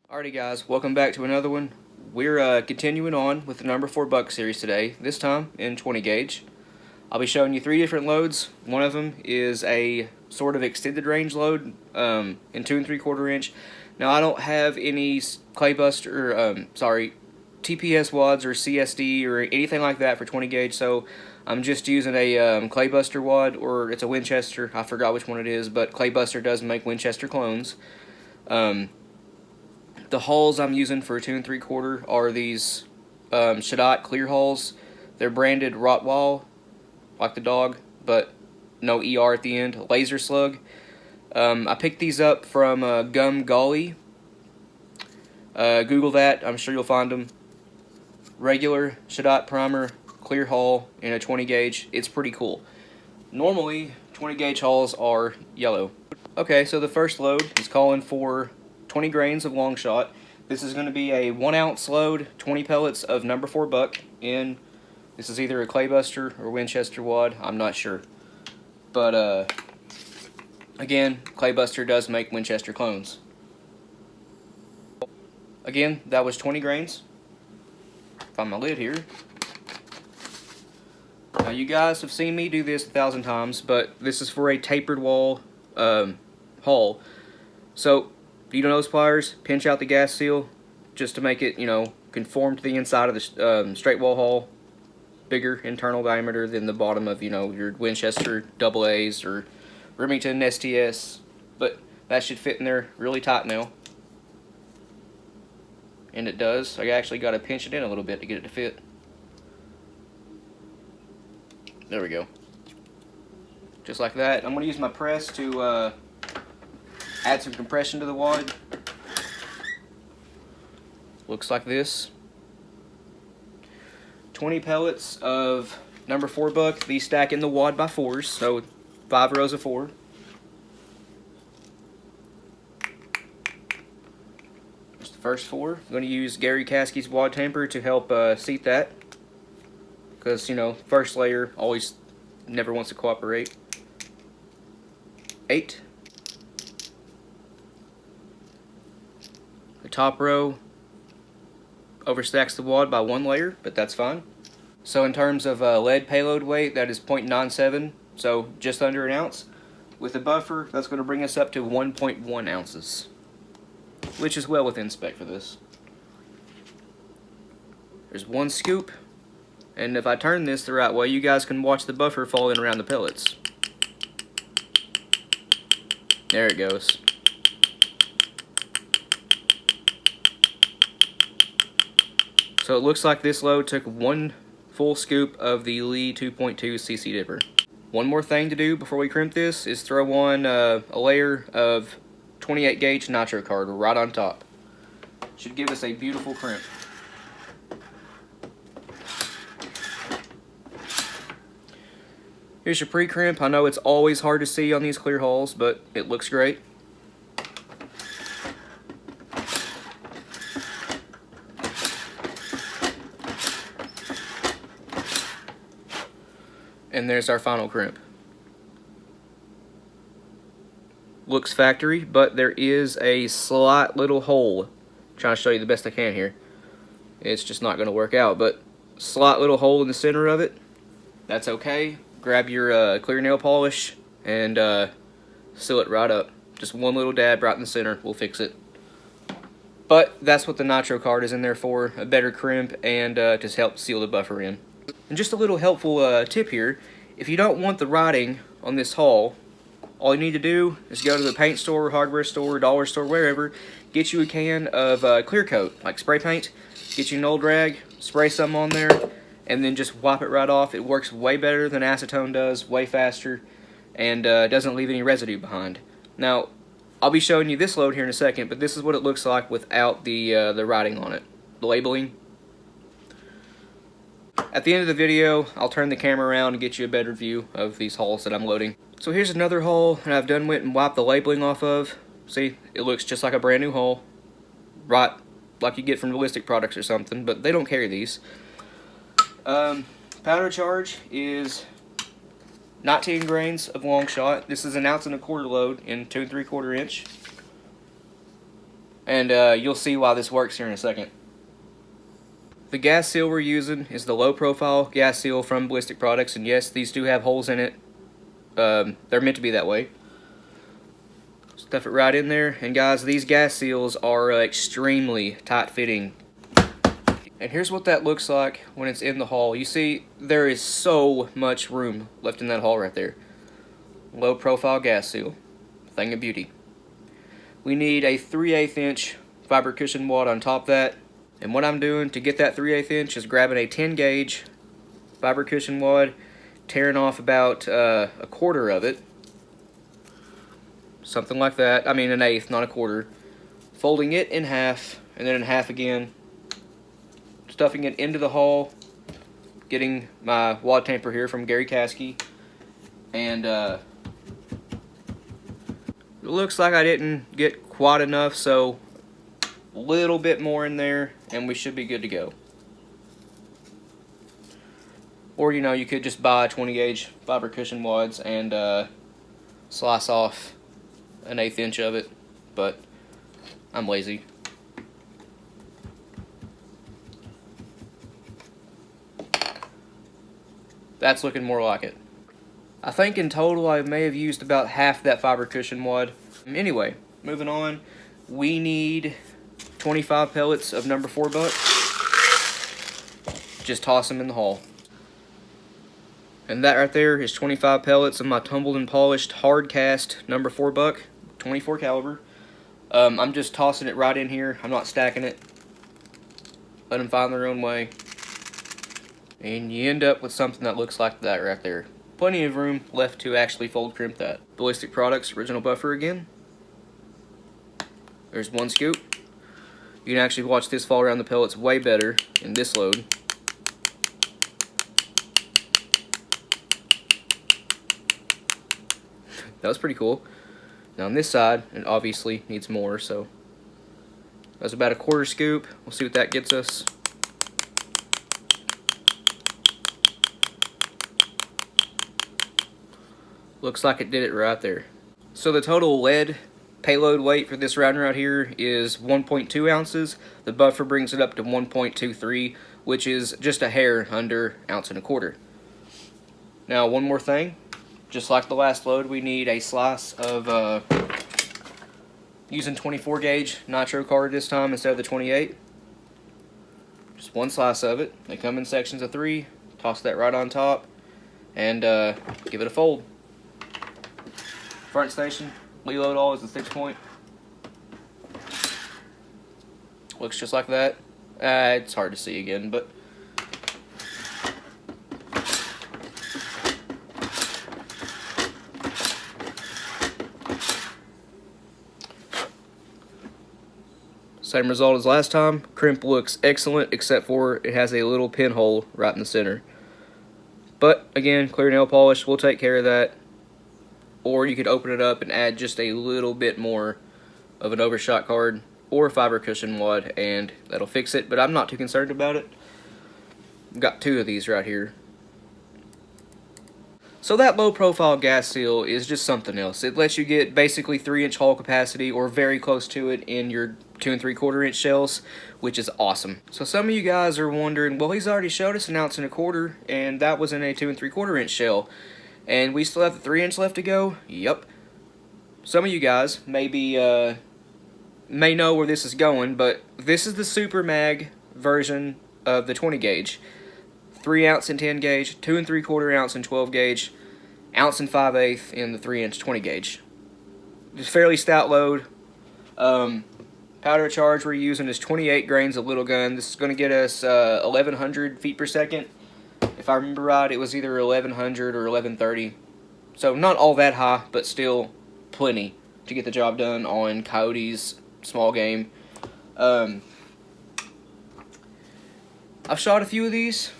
Alrighty guys, welcome back to another one. We're continuing on with the number 4 buck series today, this time in 20 gauge. I'll be showing you 3 different loads. One of them is a sort of extended range load in 2 3/4 inch. Now I don't have any TPS wads or CSD or anything like that for 20 gauge, so I'm just using a Claybuster wad, or it's a Winchester. I forgot which one it is, but Claybuster does make Winchester clones. The hulls I'm using for 2 3/4 are these Shadot clear hulls. They're branded Rottweil, like the dog, but no ER at the end. Laser Slug. I picked these up from Gum Golly. Google that. I'm sure you'll find them. Regular Shadot primer, clear hull, in a 20 gauge. It's pretty cool. Normally, 20 gauge hulls are yellow. Okay, so the first load is calling for 20 grains of long shot. This is going to be a 1 ounce load, 20 pellets of number 4 buck in. This is either a Claybuster or Winchester wad, I'm not sure. But again, Claybuster does make Winchester clones. Again, that was 20 grains. Find my lid here. Now you guys have seen me do this 1,000 times, but this is for a tapered wall hull. So needle nose pliers, pinch out the gas seal just to make it, conform to the inside of the straight wall hull. Bigger internal diameter than the bottom of, your Winchester AA's or Remington STS. But that should fit in there really tight now. And it does. I actually got to pinch it in a little bit to get it to fit. There we go. Just like that. I'm going to use my press to add some compression to the wad. Looks like this. 20 pellets of number 4 buck. These stack in the wad by 4s, so 5 rows of 4. Just the first 4. I'm going to use Gary Caskey's wad tamper to help seat that. Because, first layer always never wants to cooperate. 8. The top row overstacks the wad by 1 layer, but that's fine. So in terms of lead payload weight, that is 0.97, so just under an ounce. With the buffer, that's going to bring us up to 1.1 ounces, which is well within spec for this. There's 1 scoop, and if I turn this the right way, you guys can watch the buffer fall in around the pellets. There it goes. So it looks like this load took 1 full scoop of the Lee 2.2 cc dipper. One more thing to do before we crimp this is throw on a layer of 28 gauge nitro card right on top. Should give us a beautiful crimp. Here's your pre-crimp. I know it's always hard to see on these clear hulls, but it looks great. And there's our final crimp. Looks factory, but there is a slight little hole. I'm trying to show you the best I can here. It's just not going to work out, but slight little hole in the center of it. That's okay. Grab your clear nail polish and seal it right up. Just 1 little dab right in the center. We'll fix it. But that's what the nitro card is in there for, a better crimp and to help seal the buffer in. And just a little helpful tip here, if you don't want the writing on this hull, all you need to do is go to the paint store, hardware store, dollar store, wherever, get you a can of clear coat, like spray paint, get you an old rag, spray some on there, and then just wipe it right off. It works way better than acetone does, way faster, and doesn't leave any residue behind. Now, I'll be showing you this load here in a second, but this is what it looks like without the writing on it, the labeling. At the end of the video, I'll turn the camera around and get you a better view of these hulls that I'm loading. So here's another hull that I've done went and wiped the labeling off of. See, it looks just like a brand new hull, right like you get from Ballistic Products or something, but they don't carry these. Powder charge is 19 grains of long shot. This is 1.25 ounce load in 2 3/4 inch. And you'll see why this works here in a second. The gas seal we're using is the low profile gas seal from Ballistic Products, and yes, these do have holes in it. They're meant to be that way. Stuff it right in there, and guys, these gas seals are extremely tight fitting. And here's what that looks like when it's in the hull. You see, there is so much room left in that hull right there. Low profile gas seal, thing of beauty. We need a 3/8 inch fiber cushion wad on top of that. And what I'm doing to get that 3/8 inch is grabbing a 10 gauge fiber cushion wad, tearing off about a quarter of it. Something like that. I mean an eighth, not a quarter. Folding it in half, and then in half again. Stuffing it into the hull. Getting my wad tamper here from Gary Caskey. And it looks like I didn't get quite enough, so a little bit more in there and we should be good to go. Or you could just buy 20 gauge fiber cushion wads and slice off an 1/8 inch of it, but I'm lazy. That's looking more like it. I think in total I may have used about half that fiber cushion wad. Anyway, moving on, we need 25 pellets of number 4 buck. Just toss them in the hull. And that right there is 25 pellets of my tumbled and polished hard cast number 4 buck, 24 caliber. I'm just tossing it right in here. I'm not stacking it. Let them find their own way. And you end up with something that looks like that right there. Plenty of room left to actually fold crimp that. Ballistic Products original buffer again. There's one scoop. You can actually watch this fall around the pellets way better in this load. That was pretty cool. Now on this side, it obviously needs more, so that's about a quarter scoop. We'll see what that gets us. Looks like it did it right there. So the total lead payload weight for this round right here is 1.2 ounces. The buffer brings it up to 1.23, which is just a hair under 1.25 ounces. Now one more thing, just like the last load, we need a slice of using 24 gauge nitro card this time instead of the 28. Just one slice of it. They come in sections of 3. Toss that right on top and give it a fold. Front station, reload all is the 6-point. Looks just like that. It's hard to see again, but same result as last time. Crimp looks excellent, except for it has a little pinhole right in the center. But again, clear nail polish will take care of that. Or you could open it up and add just a little bit more of an overshot card or a fiber cushion wad, and that'll fix it. But I'm not too concerned about it. I've got 2 of these right here. So that low profile gas seal is just something else. It lets you get basically 3-inch hull capacity or very close to it in your 2 3/4 inch shells, which is awesome. So some of you guys are wondering, well, he's already showed us 1.25 ounces, and that was in a 2 3/4 inch shell. And we still have the 3-inch left to go? Yep. Some of you guys maybe may know where this is going, but this is the Super Mag version of the 20 gauge. 3 ounce and 10 gauge, 2 3/4 ounce and 12 gauge, 1 5/8 ounce in the 3-inch 20 gauge. It's fairly stout load. Powder charge we're using is 28 grains of little gun. This is going to get us 1,100 feet per second. If I remember right, it was either 1,100 or 1,130. So not all that high, but still plenty to get the job done on coyotes, small game. I've shot a few of these.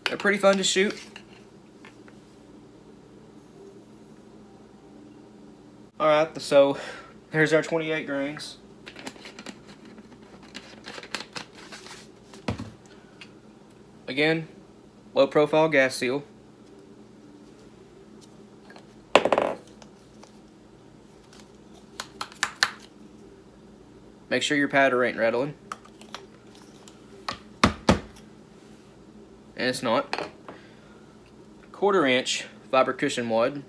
They're pretty fun to shoot. Alright, so here's our 28 grains. Again, low profile gas seal. Make sure your powder ain't rattling. And it's not. 1/4 inch fiber cushion wad.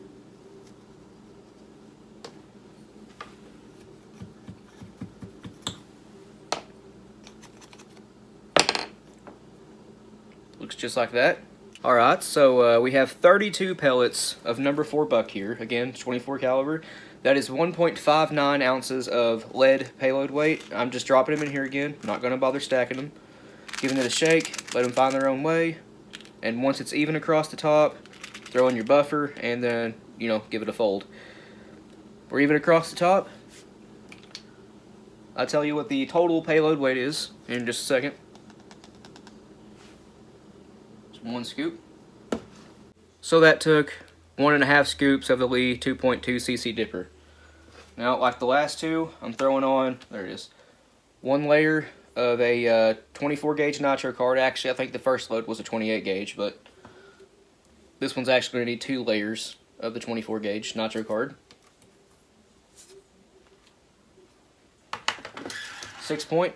Looks just like that. Alright, so we have 32 pellets of number 4 buck here. Again, 24 caliber. That is 1.59 ounces of lead payload weight. I'm just dropping them in here again. Not going to bother stacking them. Giving it a shake, let them find their own way. And once it's even across the top, throw in your buffer and then, you know, give it a fold. We're even across the top. I'll tell you what the total payload weight is in just a second. 1 scoop. So that took 1.5 scoops of the Lee 2.2 cc dipper. Now, like the last two, I'm throwing on, there it is, 1 layer of a 24 gauge nitro card. Actually, I think the first load was a 28 gauge, but this one's actually going to need 2 layers of the 24 gauge nitro card. 6 point.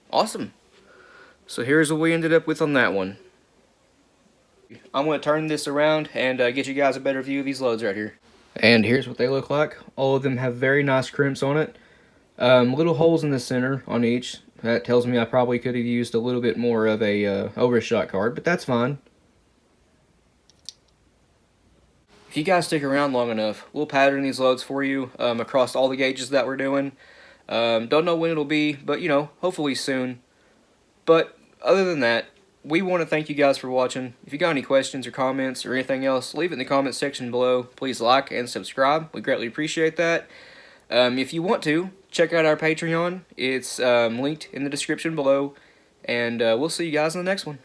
Awesome. So here's what we ended up with on that one. I'm going to turn this around and get you guys a better view of these loads right here. And here's what they look like. All of them have very nice crimps on it. Little holes in the center on each. That tells me I probably could have used a little bit more of a overshot card, but that's fine. If you guys stick around long enough, we'll pattern these loads for you across all the gauges that we're doing. Don't know when it'll be, but you know, hopefully soon. But other than that, we want to thank you guys for watching. If you got any questions or comments or anything else, leave it in the comments section below. Please like and subscribe. We greatly appreciate that. If you want to, check out our Patreon. It's linked in the description below. And we'll see you guys in the next one.